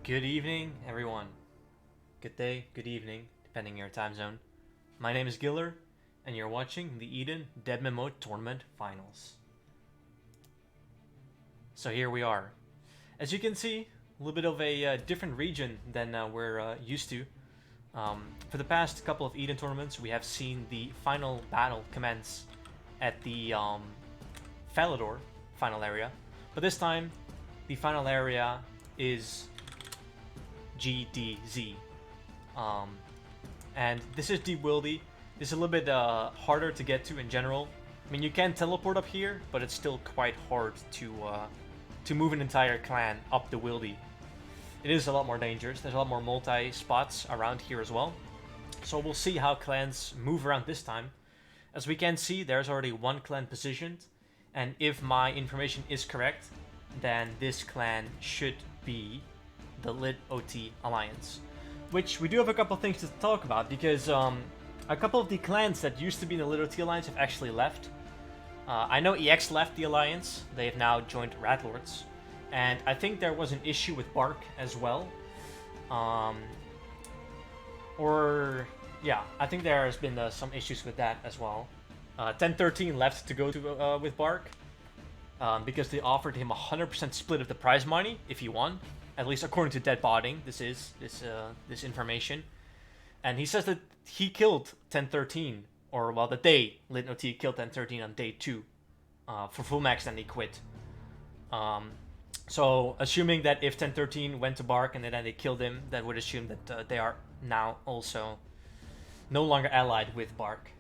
Good evening, everyone. Good day, good evening, depending on your time zone. My name is Giller, and you're watching the Eden Deadman Tournament Finals. So here we are. As you can see, a little bit of a different region than we're used to. For the past couple of Eden tournaments, we have seen the final battle commence at the Falador final area. But this time, the final area is GDZ. And this is Deep Wildy. This is a little bit harder to get to in general. I mean, you can teleport up here, but it's still quite hard to move an entire clan up the Wildy. It is a lot more dangerous. There's a lot more multi-spots around here as well. So we'll see how clans move around this time. As we can see, there's already one clan positioned. And if my information is correct, then this clan should be the Lit OT Alliance. Which we do have a couple of things to talk about, because a couple of the clans that used to be in the Lit OT Alliance have actually left. I know EX left the Alliance. They have now joined Ratlords. And I think there was an issue with Bark as well. Yeah, I think there has been some issues with that as well. 1013 left to go to with Bark. Because they offered him 100% split of the prize money if he won. At least according to Deadbotting, this information. And he says that he killed 1013, or well, that they, Lit OT, killed 1013 on day 2 for full max, then he quit. So assuming that if 1013 went to Bark and then they killed him, that would assume that they are now also no longer allied with Bark.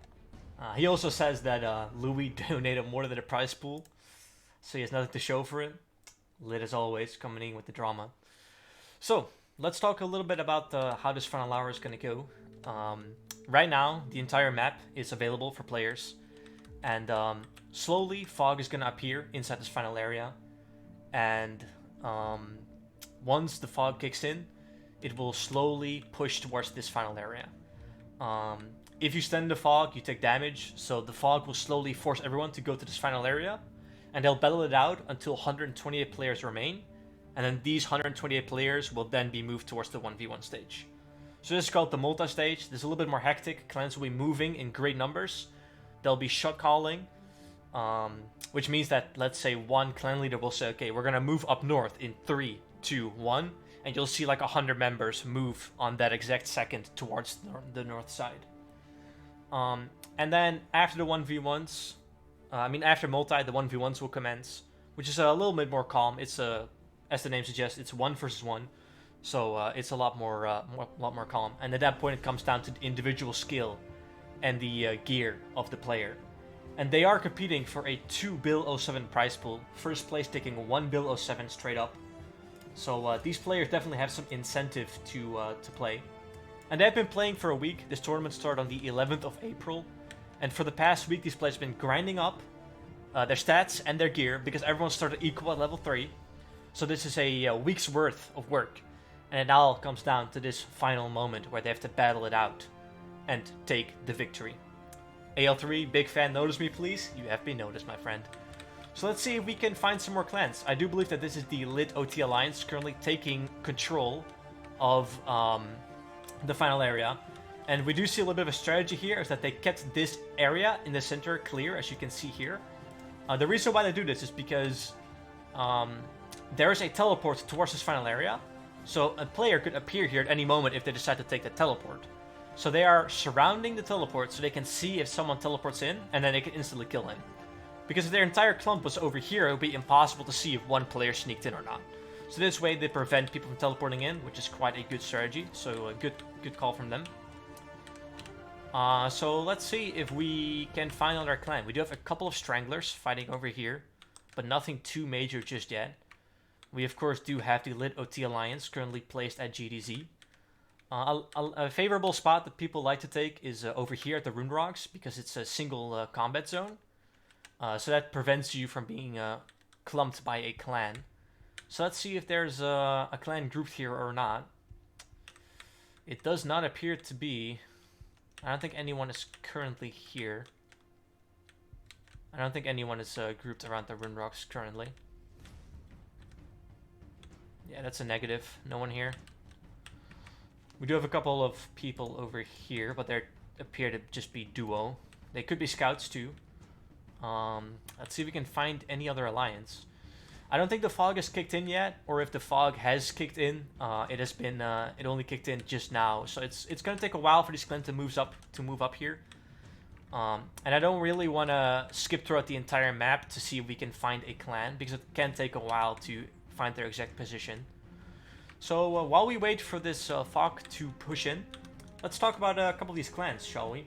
He also says that Louis donated more than the prize pool, so he has nothing to show for it. Lit as always, coming in with the drama. So, let's talk a little bit about how this final hour is going to go. Right now, the entire map is available for players. And slowly, fog is going to appear inside this final area. And once the fog kicks in, it will slowly push towards this final area. If you stand in the fog, you take damage. So the fog will slowly force everyone to go to this final area. And they'll battle it out until 128 players remain. And then these 128 players will then be moved towards the 1v1 stage. So this is called the multi-stage. This is a little bit more hectic. Clans will be moving in great numbers. They'll be shot calling. Which means that, let's say, one clan leader will say, okay, we're going to move up north in 3, 2, 1. And you'll see like 100 members move on that exact second towards the north side. And then after the 1v1s, after multi, the 1v1s will commence, which is a little bit more calm. It's as the name suggests, it's 1 versus 1, so it's a lot more calm. And at that point, it comes down to the individual skill and the gear of the player. And they are competing for a 2 Bill 07 prize pool. First place taking 1 Bill 07 straight up. So these players definitely have some incentive to play. And they've been playing for a week. This tournament started on the 11th of April. And for the past week, these players have been grinding up their stats and their gear, because everyone started equal at level 3. So this is a week's worth of work. And it now comes down to this final moment where they have to battle it out and take the victory. AL3, big fan, notice me please. You have been noticed, my friend. So let's see if we can find some more clans. I do believe that this is the Lit OT Alliance currently taking control of the final area. And we do see a little bit of a strategy here, is that they kept this area in the center clear, as you can see here. The reason why they do this is because there is a teleport towards this final area. So a player could appear here at any moment if they decide to take the teleport. So they are surrounding the teleport so they can see if someone teleports in, and then they can instantly kill him. Because if their entire clump was over here, it would be impossible to see if one player sneaked in or not. So this way they prevent people from teleporting in, which is quite a good strategy. So a good call from them. So let's see if we can find another clan. We do have a couple of stranglers fighting over here, but nothing too major just yet. We of course do have the Lit OT Alliance currently placed at GDZ. A favorable spot that people like to take is over here at the Rune Rocks, because it's a single combat zone. So that prevents you from being clumped by a clan. So let's see if there's a clan grouped here or not. It does not appear to be. I don't think anyone is currently here. I don't think anyone is grouped around the Rune Rocks currently. Yeah, that's a negative. No one here. We do have a couple of people over here, but they appear to just be duo. They could be scouts too. Let's see if we can find any other alliance. I don't think the fog has kicked in yet, or if the fog has kicked in, it only kicked in just now. So it's gonna take a while for these clans to move up here. And I don't really want to skip throughout the entire map to see if we can find a clan, because it can take a while to find their exact position. So while we wait for this fog to push in, let's talk about a couple of these clans, shall we?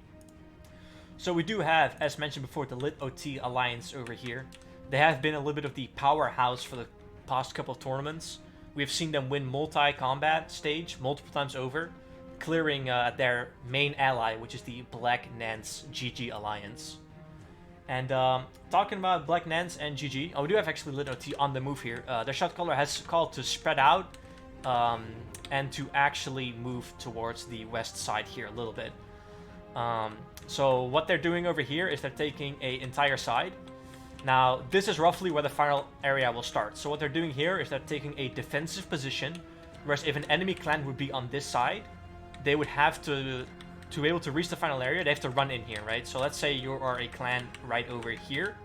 So we do have, as mentioned before, the Lit OT Alliance over here. They have been a little bit of the powerhouse for the past couple of tournaments. We have seen them win multi-combat stage multiple times over, clearing their main ally, which is the Black Nance GG Alliance. And talking about Black Nance and GG, we do have actually Lit OT on the move here. Their shot caller has called to spread out and to actually move towards the west side here a little bit. So what they're doing over here is they're taking an entire side. Now, this is roughly where the final area will start. So what they're doing here is they're taking a defensive position, whereas if an enemy clan would be on this side, they would have to be able to reach the final area, they have to run in here, right? So let's say you are a clan right over here,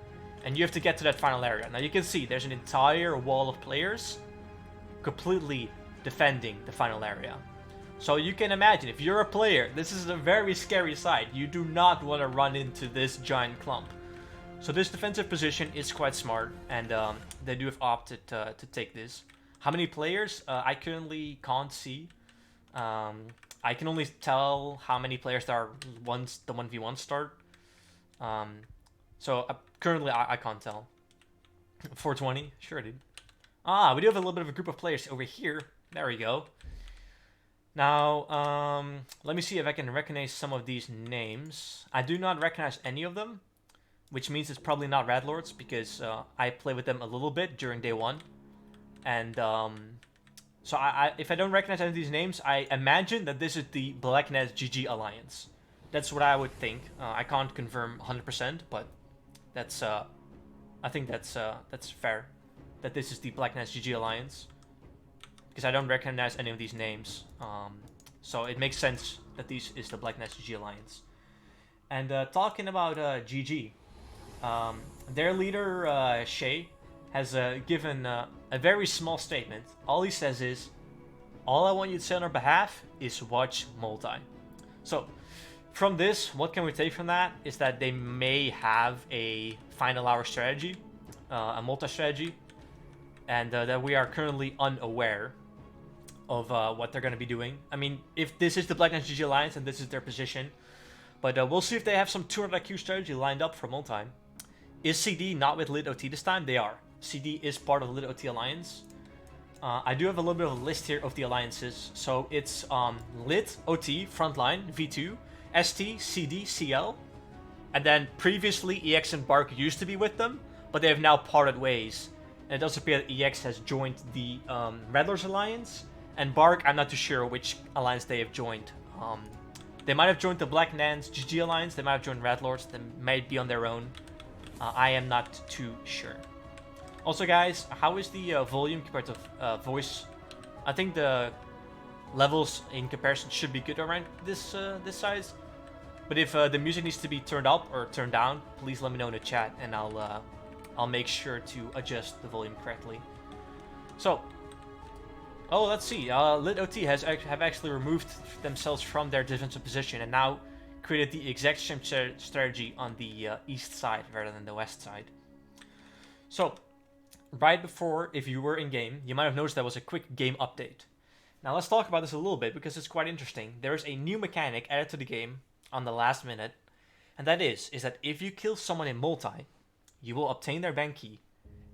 and you have to get to that final area. Now you can see there's an entire wall of players completely defending the final area. So you can imagine, if you're a player, this is a very scary sight. You do not want to run into this giant clump. So this defensive position is quite smart, and they do have opted to take this. How many players? I currently can't see. I can only tell how many players there are once the 1v1 start. Currently I can't tell. 420? Sure, dude. We do have a little bit of a group of players over here. There we go. Now, let me see if I can recognize some of these names. I do not recognize any of them, which means it's probably not Red Lords, because I play with them a little bit during day one. And so if I don't recognize any of these names, I imagine that this is the Black Nance GG Alliance. That's what I would think. I can't confirm 100%, but that's I think that's fair. That this is the Black Nance GG Alliance, because I don't recognize any of these names. So it makes sense that this is the Black Nance GG Alliance. And talking about GG, their leader Shay has given a very small statement. All he says is, "All I want you to say on our behalf is watch multi." So from this, what can we take from that is that they may have a final hour strategy, a multi strategy, and that we are currently unaware of what they're going to be doing. I mean, if this is the Black Nance GG Alliance and this is their position, but we'll see if they have some 200 IQ strategy lined up for multi. Is CD not with Lit OT this time? They are. CD is part of the Lit OT Alliance. I do have a little bit of a list here of the alliances. So it's Lit OT Frontline V2, ST, CD, CL, and then previously EX and Bark used to be with them, but they have now parted ways. And it does appear that EX has joined the Red Lords Alliance, and Bark, I'm not too sure which alliance they have joined. They might have joined the Black Nance GG Alliance, they might have joined Red Lords, they might be on their own. I am not too sure. Also guys, how is the volume compared to voice? I think the levels in comparison should be good around this size. But if the music needs to be turned up or turned down, please let me know in the chat, and I'll make sure to adjust the volume correctly. So, let's see. Lit OT have actually removed themselves from their defensive position and now created the exact same strategy on the east side rather than the west side. So, right before, if you were in game, you might have noticed there was a quick game update. Now let's talk about this a little bit because it's quite interesting. There is a new mechanic added to the game on the last minute, and that is that if you kill someone in multi, you will obtain their bank key,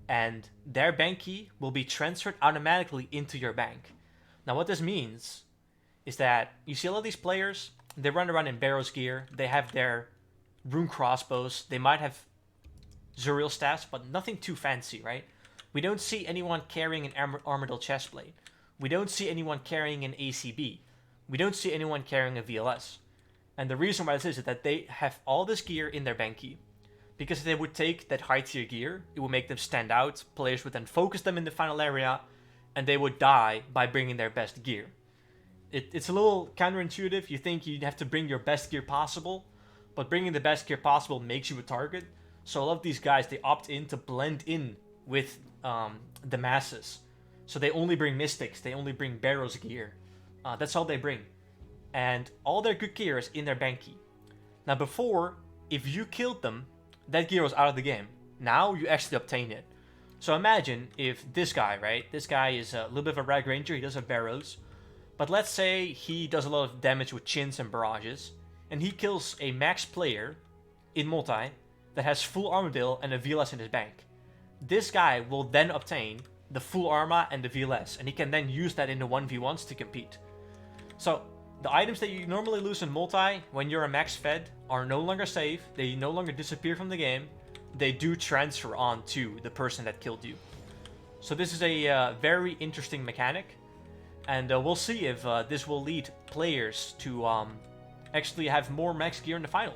and their bank key will be transferred automatically into your bank. Now what this means is that you see a lot of these players, they run around in Barrow's gear, they have their rune crossbows, they might have Zuriel staffs, but nothing too fancy, right? We don't see anyone carrying an Armadyl chestplate. We don't see anyone carrying an ACB. We don't see anyone carrying a VLS. And the reason why this is that they have all this gear in their bank key. Because if they would take that high tier gear, it would make them stand out. Players would then focus them in the final area, and they would die by bringing their best gear. It's a little counterintuitive. You think you'd have to bring your best gear possible, but bringing the best gear possible makes you a target. So a lot of these guys, they opt in to blend in with the masses. So they only bring Mystics, they only bring Barrow's gear. That's all they bring. And all their good gear is in their Banky. Now before, if you killed them, that gear was out of the game. Now you actually obtain it. So imagine if this guy, right? This guy is a little bit of a Rag Ranger, he does have Barrows. But let's say he does a lot of damage with Chins and Barrages, and he kills a max player in multi that has full Armadillo and a VLS in his bank. This guy will then obtain the full Arma and the VLS, and he can then use that in the 1v1s to compete. So, the items that you normally lose in multi when you're a max fed are no longer safe, they no longer disappear from the game, they do transfer on to the person that killed you. So this is a very interesting mechanic. And we'll see if this will lead players to actually have more max gear in the final.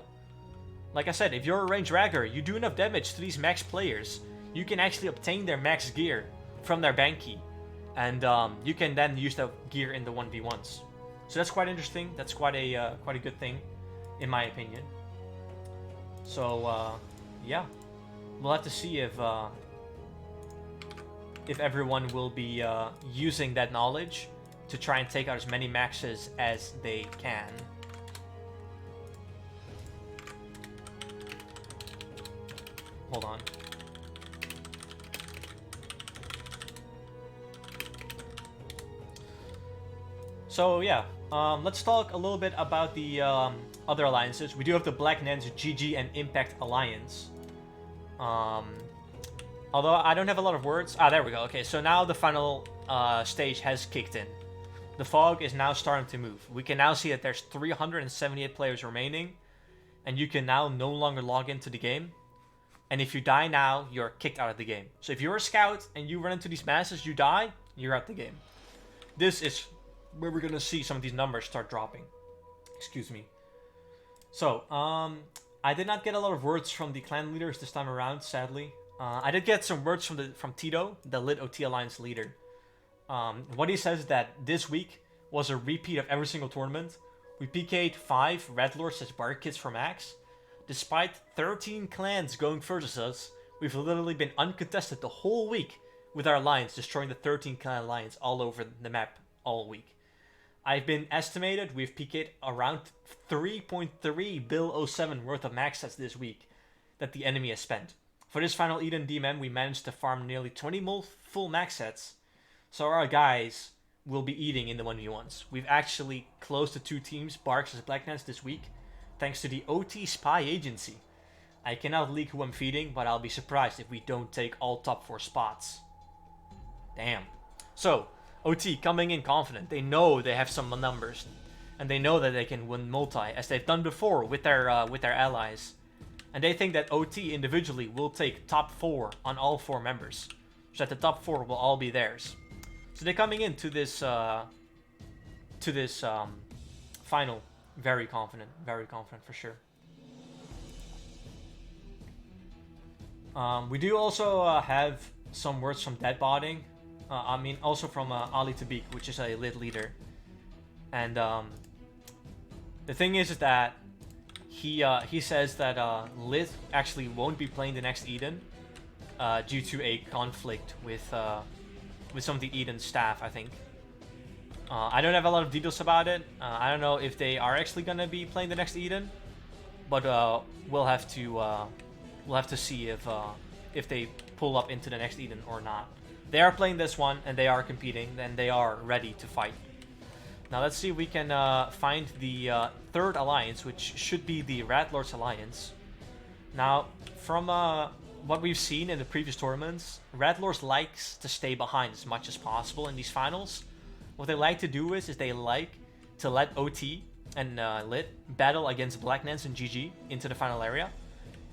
Like I said, if you're a ranged ragger, you do enough damage to these max players, you can actually obtain their max gear from their Banky. And you can then use that gear in the 1v1s. So that's quite interesting. That's quite a good thing, in my opinion. So yeah, we'll have to see if everyone will be using that knowledge to try and take out as many maxes as they can. Hold on. So yeah, let's talk a little bit about the other alliances. We do have the Black Nans, GG, and Impact Alliance. Although I don't have a lot of words. Ah, there we go. Okay, so now the final stage has kicked in. The fog is now starting to move. We can now see that there's 378 players remaining, and you can now no longer log into the game. And if you die now, you're kicked out of the game. So if you're a scout and you run into these masses, you die, you're out the game. This is where we're gonna see some of these numbers start dropping. Excuse me. So, I did not get a lot of words from the clan leaders this time around, sadly. I did get some words from Tito, the Lit OT Alliance leader. What he says is that this week was a repeat of every single tournament. We PK'd 5 Red Lords as Bark Kits for max. Despite 13 clans going versus us, we've literally been uncontested the whole week with our alliance, destroying the 13 clan alliance all over the map all week. I've been estimated we've PK'd around 3.3 Bill 07 worth of max sets this week that the enemy has spent. For this final Eden DMM, we managed to farm nearly 20 full max sets. So our guys will be eating in the 1v1s. We've actually closed the 2 teams, Barks and Black Nans, this week, thanks to the OT Spy Agency. I cannot leak who I'm feeding, but I'll be surprised if we don't take all top 4 spots. Damn. So, OT coming in confident. They know they have some numbers, and they know that they can win multi, as they've done before with their allies. And they think that OT individually will take top 4 on all 4 members, so that the top 4 will all be theirs. So they're coming into this final very confident for sure. We do also have some words from Deadbotting. I mean, also from Ali Tabik, which is a Lit leader. And the thing is that he says that Lit actually won't be playing the next Eden due to a conflict with some of the Eden staff, I think. I don't have a lot of details about it. I don't know if they are actually gonna be playing the next Eden, but we'll have to see if they pull up into the next Eden or not. They are playing this one and they are competing, and they are ready to fight. Now let's see if we can find the third alliance, which should be the Rat Lords Alliance. Now, from what we've seen in the previous tournaments, Rat Lords likes to stay behind as much as possible in these finals. What they like to do is they like to let OT and Lit battle against Black Nans and GG into the final area.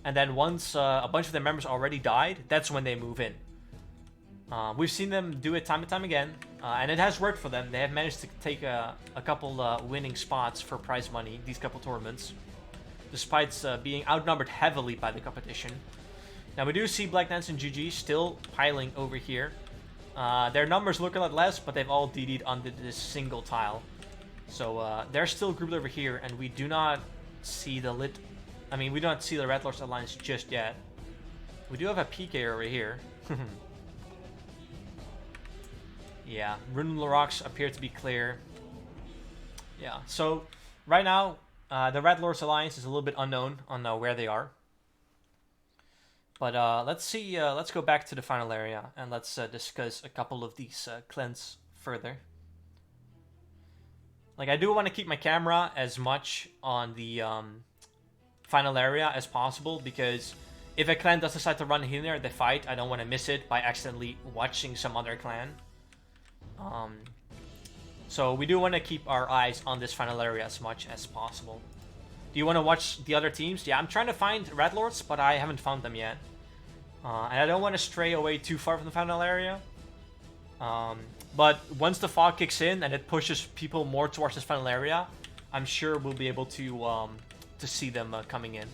And then once a bunch of their members already died, that's when they move in. We've seen them do it time and time again, and it has worked for them. They have managed to take a couple winning spots for prize money these couple tournaments, despite being outnumbered heavily by the competition. Now we do see Black Nans and GG still piling over here. Their numbers look a lot less, but they've all DD'd onto this single tile. So they're still grouped over here, and we do not see the we do not see the Red Lords Alliance just yet. We do have a PK over here. Yeah, Rune rocks appear to be clear. Yeah, so right now, the Red Lords Alliance is a little bit unknown on where they are. But let's see, let's go back to the final area and let's discuss a couple of these clans further. Like, I do want to keep my camera as much on the final area as possible, because if a clan does decide to run in there, the fight, I don't want to miss it by accidentally watching some other clan. So we do want to keep our eyes on this final area as much as possible. Do you want to watch the other teams? Yeah, I'm trying to find Red Lords, but I haven't found them yet. And I don't want to stray away too far from the final area. But once the fog kicks in and it pushes people more towards this final area, I'm sure we'll be able to see them coming in.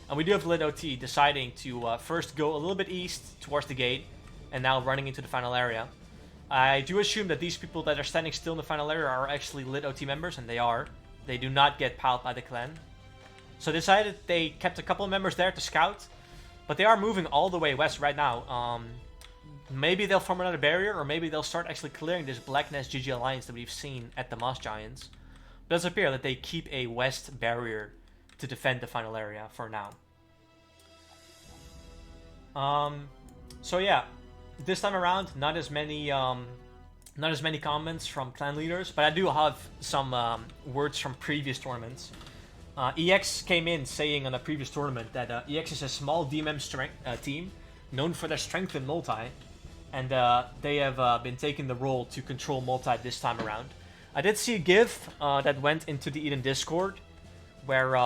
And we do have Lit OT deciding to first go a little bit east towards the gate, and now running into the final area. I do assume that these people that are standing still in the final area are actually Lit OT members, and they are. They do not get piled by the clan. So they decided they kept a couple of members there to scout, but they are moving all the way west right now. Maybe they'll form another barrier, or maybe they'll start actually clearing this Black Nest GG alliance that we've seen at the Moss Giants. It does appear that they keep a west barrier to defend the final area for now. So yeah, this time around, not as many comments from clan leaders, but I do have some words from previous tournaments. EX came in saying on a previous tournament that EX is a small DMM team known for their strength in multi, and they have been taking the role to control multi this time around. I did see a GIF that went into the Eden Discord where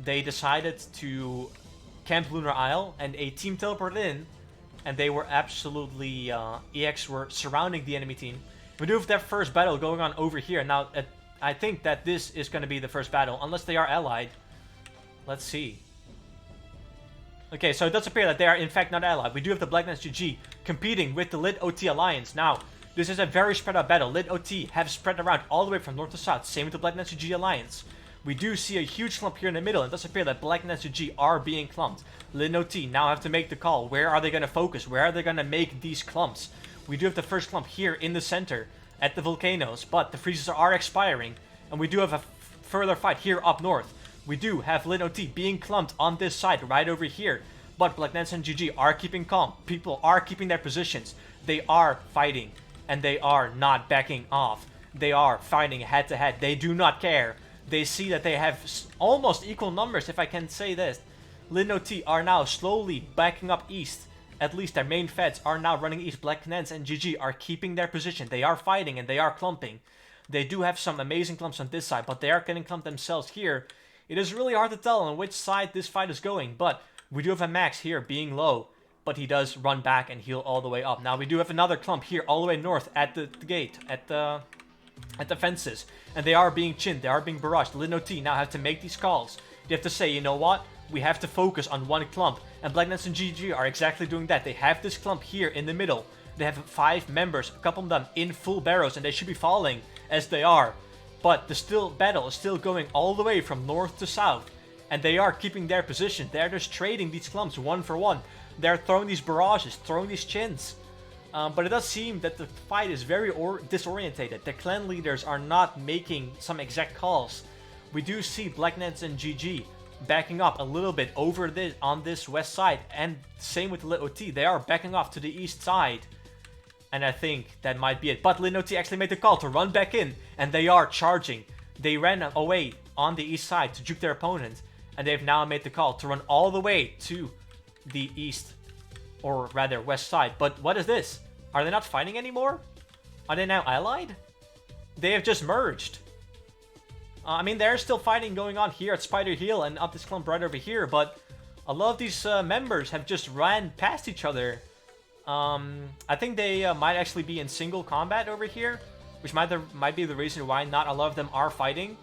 they decided to camp Lunar Isle, and a team teleported in, and they were absolutely EX were surrounding the enemy team. We do have their first battle going on over here now. I think that this is going to be the first battle, unless they are allied. Let's see. Okay, so it does appear that they are in fact not allied. We do have the Black Nest GG competing with the Lit OT Alliance. Now, this is a very spread out battle. Lit OT have spread around all the way from north to south. Same with the Black Nest GG Alliance. We do see a huge clump here in the middle, and it does appear that Black Nest GG are being clumped. Lit OT now have to make the call. Where are they going to focus? Where are they going to make these clumps? We do have the first clump here in the center at the volcanoes, but the freezes are expiring, and we do have a further fight here up north. We do have Lit OT being clumped on this side right over here, but Black Nest and GG are keeping calm. People are keeping their positions. They are fighting, and they are not backing off. They are fighting head to head. They do not care. They see that they have almost equal numbers, if I can say this. Lit OT are now slowly backing up east. At least their main feds are now running east. Black Nest and GG are keeping their position. They are fighting and they are clumping. They do have some amazing clumps on this side, but they are getting clumped themselves here. It is really hard to tell on which side this fight is going, but we do have a Max here being low, but he does run back and heal all the way up. Now we do have another clump here all the way north at the gate, at the fences, and they are being chinned, they are being barraged. Lit OT now have to make these calls. They have to say, you know what, we have to focus on one clump, and Black Nest and GG are exactly doing that. They have this clump here in the middle. They have 5 members, a couple of them in full barrows, and they should be falling as they are. But the battle is still going all the way from north to south, and they are keeping their position. They're just trading these clumps one for one. They're throwing these barrages, throwing these chins. But it does seem that the fight is very disorientated. The clan leaders are not making some exact calls. We do see Black Nest and GG backing up a little bit over this on this west side, and same with Lit OT. They are backing off to the east side, and I think that might be it. But Lit OT actually made the call to run back in, and they are charging. They ran away on the east side to juke their opponent, and they've now made the call to run all the way to the east, or rather west side. But what is this? Are they not fighting anymore? Are they now allied? They have just merged. I mean, there's still fighting going on here at Spider Hill and up this clump right over here, but a lot of these members have just ran past each other. I think they might actually be in single combat over here, which might be the reason why not a lot of them are fighting.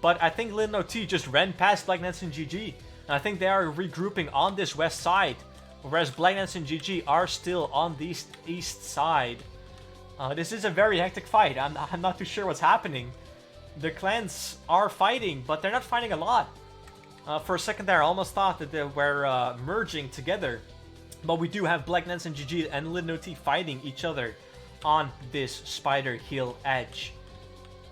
But I think Lit OT just ran past Black Nest and GG, and I think they are regrouping on this west side, whereas Black Nest and GG are still on the east side. This is a very hectic fight. I'm not too sure what's happening. The clans are fighting, but they're not fighting a lot. For a second there, I almost thought that they were merging together. But we do have Black Nance and GG and Lid No T fighting each other on this Spider Hill edge.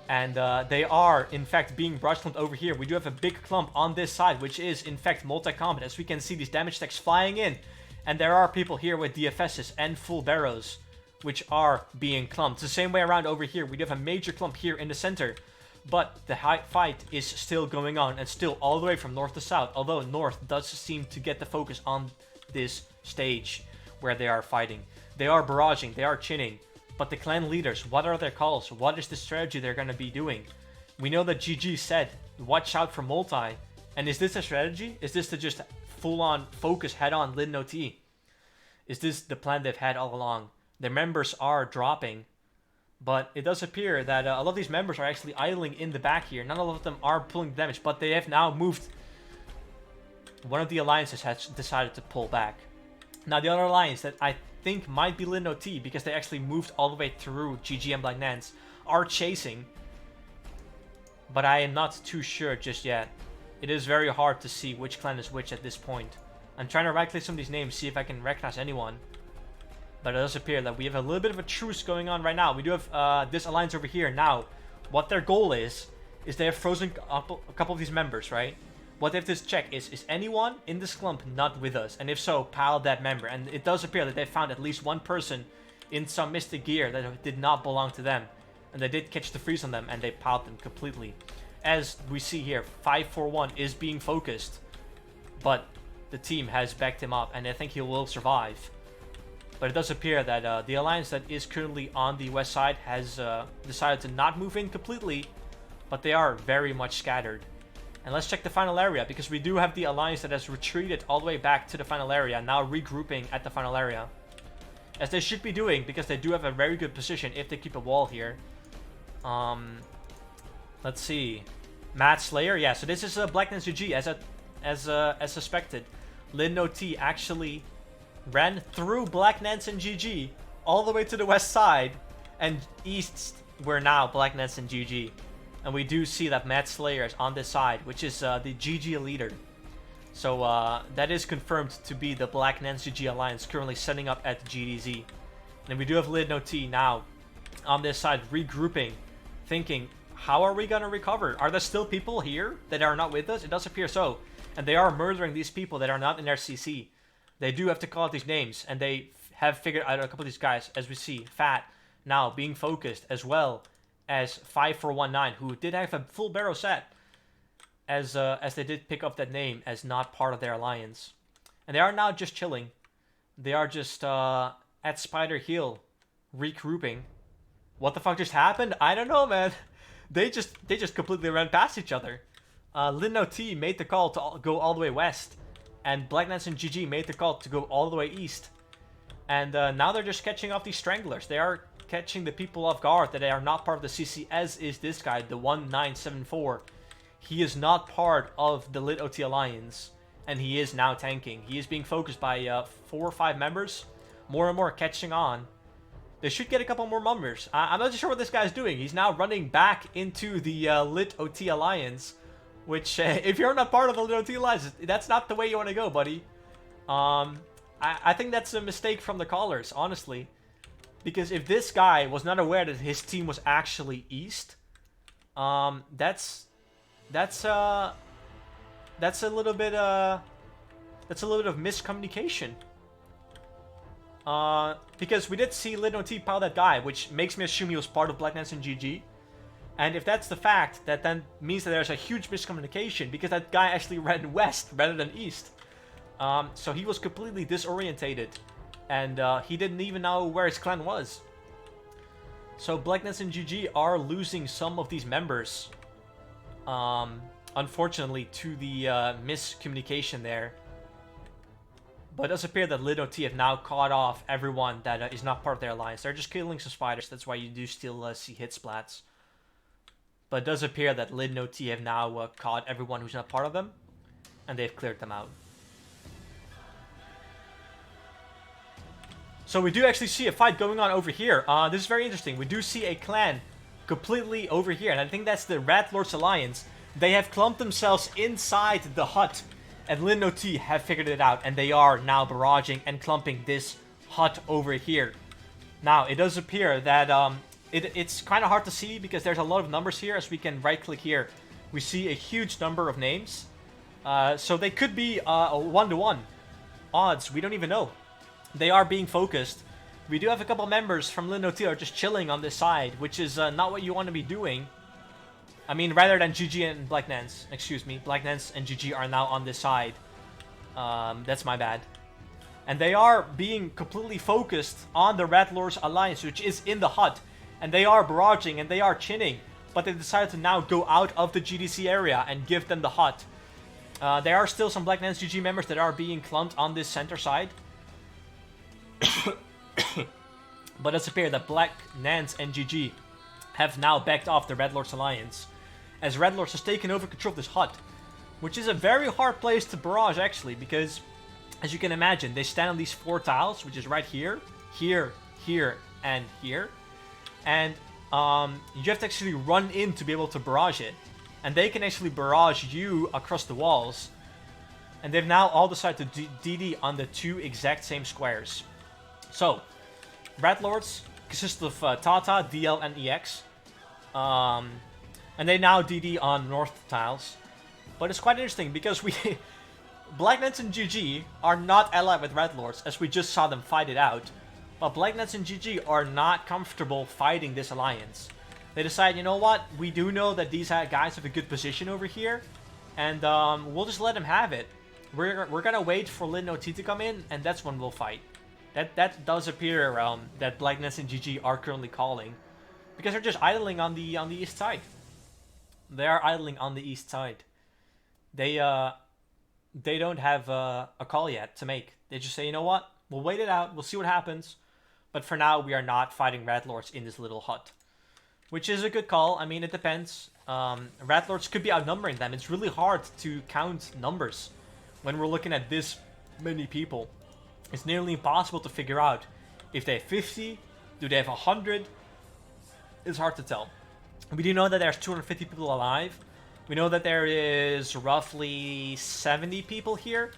And they are, in fact, being brush clumped over here. We do have a big clump on this side, which is, in fact, multi-combat. As we can see, these damage stacks flying in. And there are people here with DFSs and full barrows, which are being clumped. It's the same way around over here. We do have a major clump here in the center. But the fight is still going on, and still all the way from north to south. Although north does seem to get the focus on this stage where they are fighting. They are barraging, they are chinning. But the clan leaders, what are their calls? What is the strategy they're going to be doing? We know that GG said, watch out for multi. And is this a strategy? Is this to just full-on focus head-on Lid No T? Is this the plan they've had all along? Their members are dropping. But it does appear that a lot of these members are actually idling in the back here. Not all of them are pulling damage, but they have now moved. One of the alliances has decided to pull back. Now the other alliance that I think might be Lid No T, because they actually moved all the way through GG and Black Nance, are chasing. But I am not too sure just yet. It is very hard to see which clan is which at this point. I'm trying to right click some of these names, see if I can recognize anyone. But it does appear that we have a little bit of a truce going on right now. We do have this alliance over here. Now, what their goal is they have frozen a couple of these members, right? What they have to check is anyone in this clump not with us? And if so, pile that member. And it does appear that they found at least one person in some mystic gear that did not belong to them. And they did catch the freeze on them, and they piled them completely. As we see here, 541 is being focused. But the team has backed him up, and I think he will survive. But it does appear that the alliance that is currently on the west side has decided to not move in completely, but they are very much scattered. And let's check the final area, because we do have the alliance that has retreated all the way back to the final area, now regrouping at the final area. As they should be doing, because they do have a very good position if they keep a wall here. Let's see. Mad Slayer, yeah, so this is Black Nance GG as suspected. Lid No T actually ran through Black Nance and GG all the way to the west side, and east we're now Black Nance and GG. And we do see that Mad Slayer is on this side, which is the GG leader. So that is confirmed to be the Black Nance GG alliance currently setting up at GDZ. And we do have Lid No T now on this side regrouping, thinking, how are we going to recover? Are there still people here that are not with us? It does appear so. And they are murdering these people that are not in their CC. They do have to call out these names, and they have figured out a couple of these guys, as we see. Fat now being focused, as well as 5419, who did have a full barrel set, as they did pick up that name as not part of their alliance. And they are now just chilling. They are just at Spider Hill, regrouping. What the fuck just happened? I don't know, man. They just completely ran past each other. Lid No T made the call to go all the way west, and Black Nance and GG made the call to go all the way east. And now they're just catching off these stranglers. They are catching the people off guard that they are not part of the CC, as is this guy, the 1974. He is not part of the Lid OT Alliance, and he is now tanking. He is being focused by 4 or 5 members, more and more catching on. They should get a couple more members. I'm not sure what this guy's doing. He's now running back into the Lid OT Alliance, which, if you're not part of the Lid OT Alliance, that's not the way you want to go, buddy. I think that's a mistake from the callers, honestly. Because if this guy was not aware that his team was actually east, that's a little bit of miscommunication. Because we did see Lid No T pile that guy, which makes me assume he was part of Black Nance and GG. And if that's the fact, that then means that there's a huge miscommunication, because that guy actually ran west rather than east. So he was completely disorientated, and he didn't even know where his clan was. So Black Nance and GG are losing some of these members, unfortunately, to the miscommunication there. But it does appear that Lid OT have now caught off everyone that is not part of their alliance. They're just killing some spiders. That's why you do still see hit splats. But it does appear that Lid OT have now caught everyone who's not part of them, and they've cleared them out. So we do actually see a fight going on over here. This is very interesting. We do see a clan completely over here, and I think that's the Red Lords Alliance. They have clumped themselves inside the hut, and Lin No T have figured it out, and they are now barraging and clumping this hut over here. Now, it does appear that it's kind of hard to see because there's a lot of numbers here. As we can right-click here, we see a huge number of names. So they could be a 1-to-1 odds. We don't even know. They are being focused. We do have a couple members from Lin No T are just chilling on this side, which is not what you want to be doing. I mean, rather than GG and Black Nance, excuse me, Black Nance and GG are now on this side. That's my bad. And they are being completely focused on the Red Lords Alliance, which is in the hut. And they are barraging and they are chinning. But they decided to now go out of the GDC area and give them the hut. There are still some Black Nance GG members that are being clumped on this center side. But it's appeared that Black Nance and GG have now backed off the Red Lords Alliance, as Red Lords has taken over control of this hut, which is a very hard place to barrage actually, because as you can imagine, they stand on these 4 tiles, which is right here, here, here, and here, and you have to actually run in to be able to barrage it, and they can actually barrage you across the walls, and they've now all decided to DD on the 2 exact same squares. So, Red Lords consist of Tata, DL, and EX. And they now DD on north tiles. But it's quite interesting because Black Nance and GG are not allied with Red Lords, as we just saw them fight it out. But Black Nance and GG are not comfortable fighting this alliance. They decide, you know what, we do know that these guys have a good position over here, and we'll just let them have it. We're gonna wait for Lin No T to come in, and that's when we'll fight. That does appear that Black Nance and GG are currently calling, because they're just idling on the east side. They are idling on the east side. They don't have a call yet to make. They just say, you know what, we'll wait it out, we'll see what happens, but for now we are not fighting Red Lords in this little hut, which is a good call. I mean, it depends. Red Lords could be outnumbering them. It's really hard to count numbers when we're looking at this many people. It's nearly impossible to figure out if they have 50, do they have 100? It's hard to tell. We do know that there's 250 people alive. We know that there is roughly 70 people here.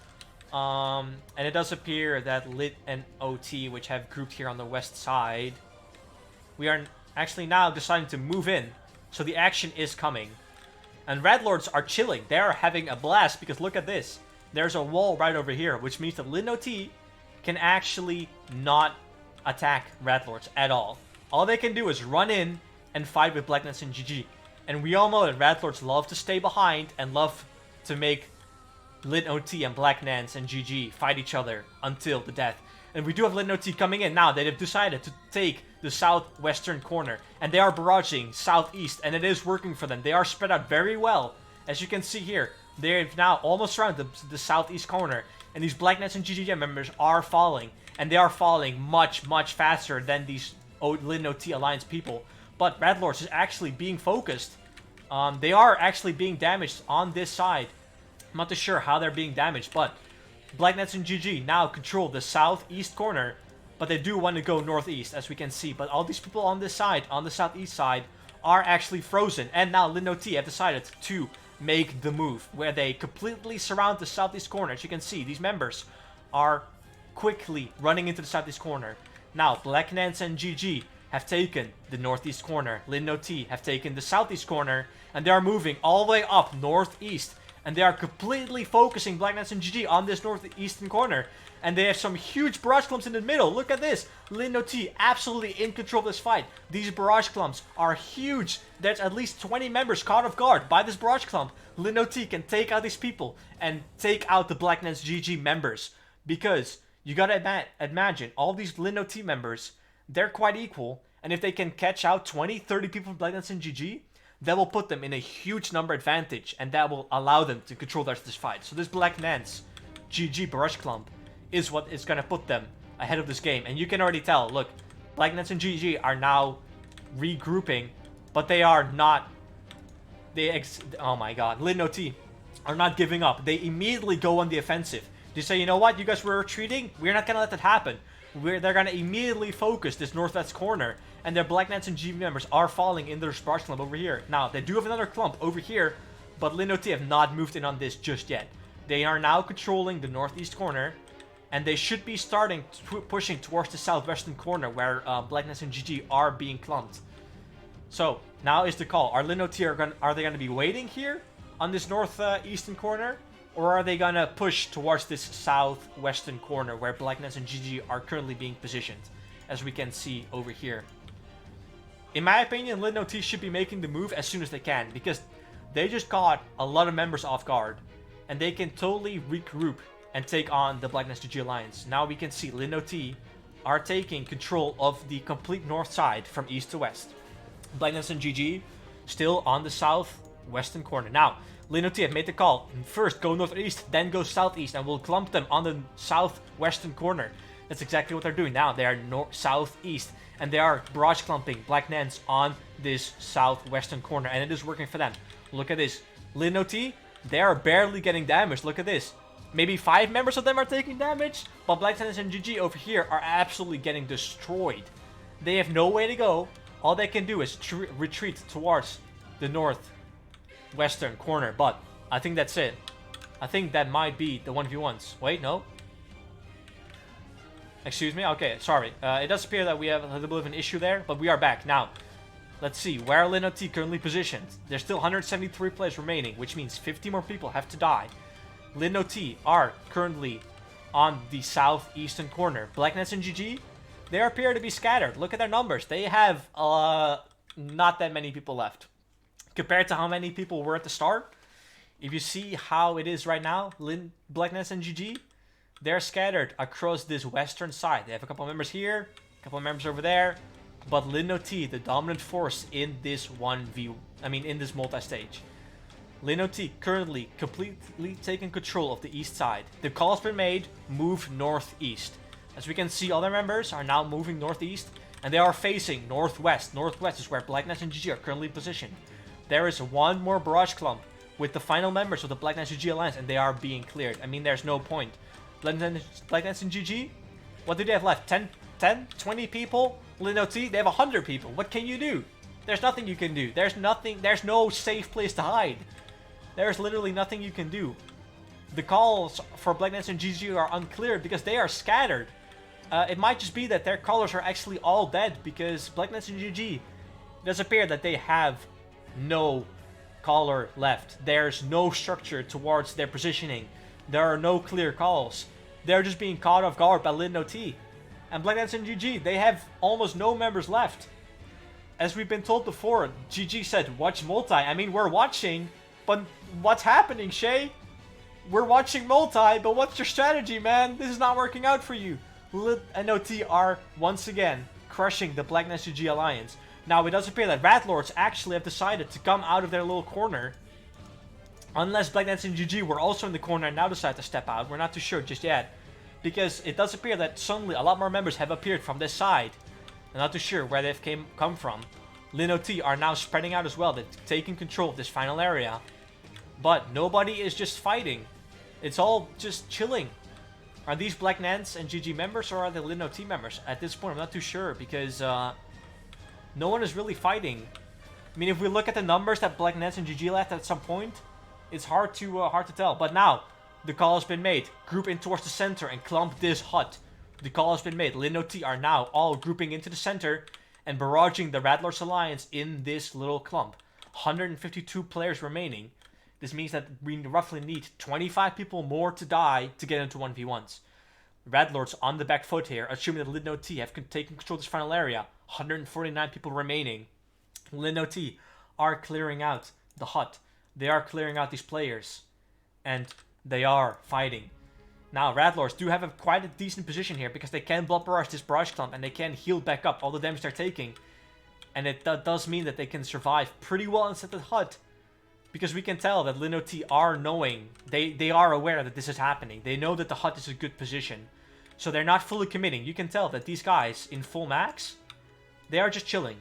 And it does appear that Lit and OT, which have grouped here on the west side, we are actually now deciding to move in. So the action is coming. And Red Lords are chilling. They are having a blast because look at this. There's a wall right over here, which means that Lin No T can actually not attack Red Lords at all. All they can do is run in and fight with Black Nance and GG. And we all know that Red Lords love to stay behind and love to make Lin No T and Black Nance and GG fight each other until the death. And we do have Lin No T coming in now. They have decided to take the southwestern corner, and they are barraging southeast, and it is working for them. They are spread out very well. As you can see here, they've now almost surrounded the southeast corner, and these Black Nance and GG members are falling, and they are falling much, much faster than these Lin No T Alliance people. But Red Lords is actually being focused. They are actually being damaged on this side. I'm not too sure how they're being damaged, but Black Nance and GG now control the southeast corner, but they do want to go northeast, as we can see. But all these people on this side, on the southeast side, are actually frozen, and now Lin No T have decided to make the move, where they completely surround the southeast corner. As you can see, these members are quickly running into the southeast corner. Now, Black Nance and GG have taken the northeast corner. Lin No T have taken the southeast corner, and they are moving all the way up northeast. And they are completely focusing Black Nance and GG on this northeastern corner. And they have some huge barrage clumps in the middle. Look at this. Lin No T absolutely in control of this fight. These barrage clumps are huge. There's at least 20 members caught off guard by this barrage clump. Lin No T can take out these people and take out the Black Nance GG members. Because you gotta imagine, all these Lin No T members, they're quite equal. And if they can catch out 20, 30 people from Black Nance and GG, that will put them in a huge number advantage, and that will allow them to control the rest of this fight. So this Black Nance GG barrage clump is what is going to put them ahead of this game. And you can already tell, look, Black Nance and GG are now regrouping, but they are not, oh my god, Lin No T are not giving up. They immediately go on the offensive. They say, you know what, you guys were retreating, we're not going to let that happen. where they're gonna immediately focus this northwest corner, and their Black Knights and GB members are falling in their Sparks clump over here. Now, they do have another clump over here, but Linoti have not moved in on this just yet. They are now controlling the northeast corner, and they should be starting pushing towards the southwestern corner where Black Knights and GG are being clumped. So, now is the call. Are Linoti are they gonna be waiting here on this northeastern corner? Or are they gonna push towards this southwestern corner where Black Knights and GG are currently being positioned, as we can see over here? In my opinion, Linoti should be making the move as soon as they can, because they just caught a lot of members off guard, and they can totally regroup and take on the Black Knights GG Alliance. Now we can see Linoti are taking control of the complete north side from east to west. Black Knights and GG still on the southwestern corner. Now, Linoti have made the call. First go northeast, then go southeast, and we'll clump them on the southwestern corner. That's exactly what they're doing now. They are southeast, and they are barrage clumping Black Knights on this southwestern corner, and it is working for them. Look at this. Linoti, they are barely getting damaged. Look at this. Maybe 5 members of them are taking damage, but Black Knights and GG over here are absolutely getting destroyed. They have no way to go. All they can do is retreat towards the northwestern corner, but I think that's it. I think that might be the 1v1s. Wait, no. Excuse me? Okay, sorry. It does appear that we have a little bit of an issue there, but we are back. Now, let's see. Where are Linoti currently positioned? There's still 173 players remaining, which means 50 more people have to die. Linoti are currently on the southeastern corner. Black Knights and GG, they appear to be scattered. Look at their numbers. They have not that many people left. Compared to how many people were at the start, if you see how it is right now, Black Knights and GG, they're scattered across this western side. They have a couple of members here, a couple of members over there, but Linoti, the dominant force in this in this multi-stage. Linoti currently completely taking control of the east side. The call has been made, move northeast. As we can see, other members are now moving northeast, and they are facing northwest. Northwest is where Black Knights and GG are currently positioned. There is one more barrage clump with the final members of the Black Knights GG Alliance, and they are being cleared. I mean, there's no point. Black Knights and GG, what do they have left? 10, 20 people? Linoti, they have 100 people. What can you do? There's nothing you can do. There's no safe place to hide. There's literally nothing you can do. The calls for Black Knights and GG are unclear because they are scattered. It might just be that their callers are actually all dead because Black Knights and GG, it does appear that they have no caller left. There's no structure towards their positioning. There are no clear calls. They're just being caught off guard by Linoti. And Black Knights and GG, they have almost no members left. As we've been told before, GG said, watch multi. I mean, we're watching, but what's happening, Shay? We're watching multi, but what's your strategy, man? This is not working out for you. NOT are, once again, crushing the Black Knights GG Alliance. Now, it does appear that Rat Lords actually have decided to come out of their little corner. Unless Black Knights and GG were also in the corner and now decide to step out. We're not too sure just yet. Because it does appear that suddenly a lot more members have appeared from this side. I'm not too sure where they've come from. Linoti are now spreading out as well. They're taking control of this final area. But nobody is just fighting. It's all just chilling. Are these Black Knights and GG members or are they Linoti members? At this point, I'm not too sure because no one is really fighting. I mean, if we look at the numbers that Black Knights and GG left at some point, it's hard to tell. But now, the call has been made. Group in towards the center and clump this hut. The call has been made. Linoti are now all grouping into the center and barraging the Radlor's Alliance in this little clump. 152 players remaining. This means that we roughly need 25 people more to die to get into 1v1s. Radlords on the back foot here, assuming that Linoti have taken control of this final area. 149 people remaining. Linoti are clearing out the hut. They are clearing out these players. And they are fighting. Now, Radlords do have quite a decent position here because they can blood barrage this barrage clump and they can heal back up all the damage they're taking. And it does mean that they can survive pretty well inside the hut. Because we can tell that Linoti are knowing, they are aware that this is happening. They know that the hut is a good position. So they're not fully committing. You can tell that these guys in full max, they are just chilling.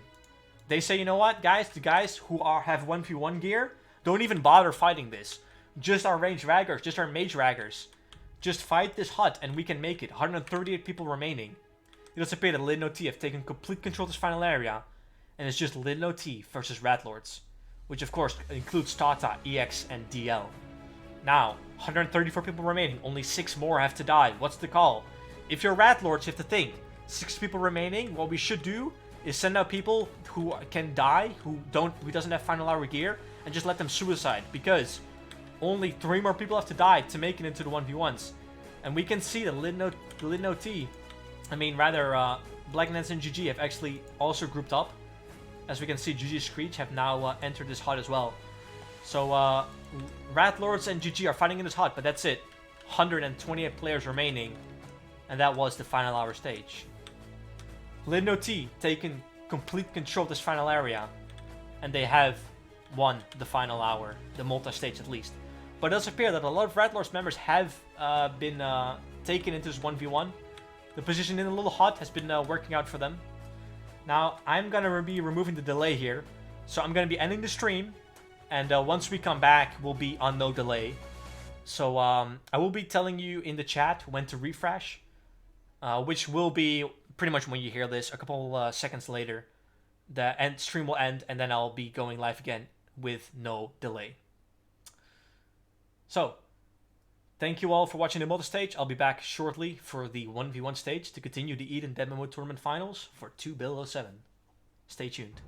They say, you know what, guys, the guys who have 1v1 gear, don't even bother fighting this. Just our range raggers, just our mage raggers. Just fight this hut and we can make it. 138 people remaining. it does appear that Lid No T have taken complete control of this final area, and it's just Lid No T versus Ratlords, which of course includes Tata, EX, and DL. Now, 134 people remaining, only 6 more have to die. What's the call? If you're Ratlords, you have to think, 6 people remaining, what we should do is send out people who can die, who doesn't have final hour gear, and just let them suicide, because only 3 more people have to die to make it into the 1v1s. And we can see that Lid No T, Black Nets and GG have actually also grouped up. As we can see, GG Screech have now entered this hut as well. So, Ratlords and GG are fighting in this hut, but that's it. 128 players remaining, and that was the final hour stage. Lid No T taken complete control of this final area, and they have won the final hour, the multi-stage at least. But it does appear that a lot of Ratlords members have been taken into this 1v1. The position in the little hut has been working out for them. Now, I'm going to be removing the delay here, so I'm going to be ending the stream, and once we come back, we'll be on no delay. So I will be telling you in the chat when to refresh, which will be pretty much when you hear this, a couple seconds later. The stream will end, and then I'll be going live again with no delay. So, thank you all for watching the multi-stage. I'll be back shortly for the 1v1 stage to continue the Eden Deadman Tournament Finals for 2 Bill 07. Stay tuned.